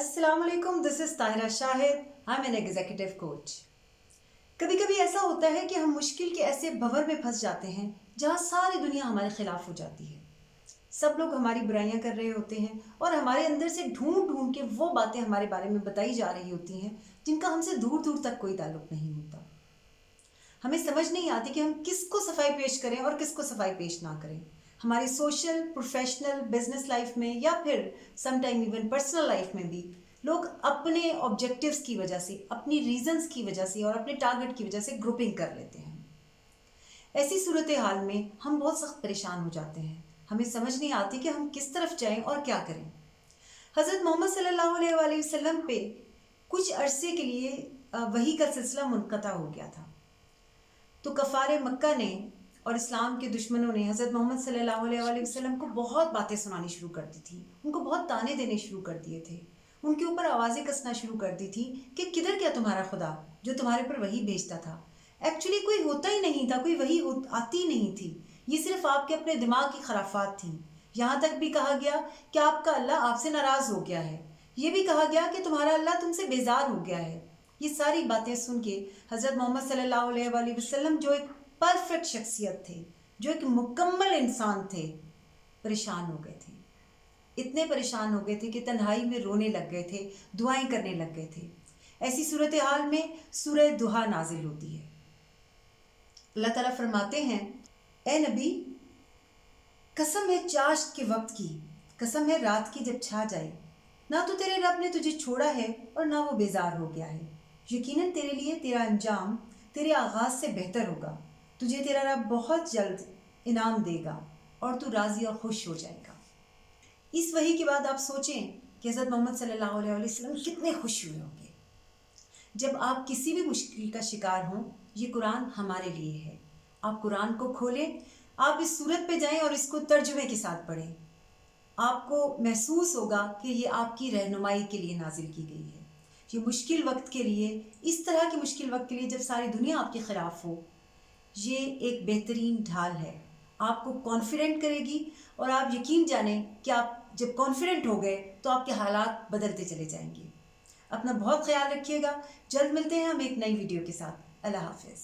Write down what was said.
अस्सलाम वालेकुम, this is Tahira Shahid. I am an executive coach. कभी कभी ऐसा होता है कि हम मुश्किल के ऐसे भंवर में फंस जाते हैं जहाँ सारी दुनिया हमारे खिलाफ हो जाती है। सब लोग हमारी बुराइयां कर रहे होते हैं और हमारे अंदर से ढूंढ ढूंढ के वो बातें हमारे बारे में बताई जा रही होती हैं जिनका हमसे दूर दूर तक कोई ताल्लुक नहीं होता। हमें समझ नहीं आती कि हम किसको सफाई पेश करें और किसको सफाई पेश ना करें। हमारी सोशल, प्रोफेशनल, बिजनेस लाइफ में या फिर some time even personal life में भी लोग अपने ऑब्जेक्टिव्स की वजह से, अपनी रीजंस की वजह से और अपने टारगेट की वजह से ग्रुपिंग कर लेते हैं। ऐसी सूरत हाल में हम बहुत सख्त परेशान हो जाते हैं। हमें समझ नहीं आती कि हम किस तरफ जाएं और क्या करें। हज़रत मोहम्मद सल्लल्लाहु अलैहि वसल्लम पे कुछ अरसे के लिए वही का सिलसिला मुनक़ता हो गया था। तो कफ़ारे मक्का ने और इस्लाम के दुश्मनों ने हज़रत मोहम्मद सल्लल्लाहु अलैहि वसल्लम को बहुत बातें सुनानी शुरू कर दी थी। उनको बहुत ताने देने शुरू कर दिए थे। उनके ऊपर आवाज़ें कसना शुरू कर दी थी कि किधर गया तुम्हारा खुदा जो तुम्हारे पर वही भेजता था। एक्चुअली कोई होता ही नहीं था, कोई वही आती नहीं थी। ये सिर्फ आपके अपने दिमाग की खराफात थी। यहाँ तक भी कहा गया कि आपका अल्लाह आपसे नाराज़ हो गया है। ये भी कहा गया कि तुम्हारा अल्लाह तुमसे बेजार हो गया है। ये सारी बातें सुन के हज़रत मोहम्मद सल्लल्लाहु अलैहि वसल्लम जो एक परफेक्ट शख्सियत थे, जो एक मुकम्मल इंसान थे, परेशान हो गए थे। इतने परेशान हो गए थे कि तन्हाई में रोने लग गए थे, दुआएं करने लग गए थे। ऐसी सूरत हाल में सूरह दुहा नाजिल होती है। अल्लाह ताला फरमाते हैं, ए नबी, कसम है चाश्त के वक्त की, कसम है रात की जब छा जाए, ना तो तेरे रब ने तुझे छोड़ा है और ना वो बेजार हो गया है। यकीनन तेरे लिए तेरा अंजाम तेरे आगाज़ से बेहतर होगा। तुझे तेरा रब बहुत जल्द इनाम देगा और तू राज़ी और खुश हो जाएगा। इस वही के बाद आप सोचें कि हज़रत मोहम्मद सल्लल्लाहु अलैहि वसल्लम कितने खुश हुए होंगे। जब आप किसी भी मुश्किल का शिकार हों, ये कुरान हमारे लिए है। आप कुरान को खोलें, आप इस सूरत पे जाएं और इसको तर्जुमे के साथ पढ़ें। आपको महसूस होगा कि ये आपकी रहनुमाई के लिए नाजिल की गई है। ये मुश्किल वक्त के लिए, इस तरह के मुश्किल वक्त के लिए जब सारी दुनिया आपके ख़िलाफ़ हो, ये एक बेहतरीन ढाल है। आपको कॉन्फिडेंट करेगी और आप यकीन जानें कि आप जब कॉन्फिडेंट हो गए तो आपके हालात बदलते चले जाएंगे। अपना बहुत ख्याल रखिएगा। जल्द मिलते हैं हम एक नई वीडियो के साथ। अल्लाह हाफ़िज़।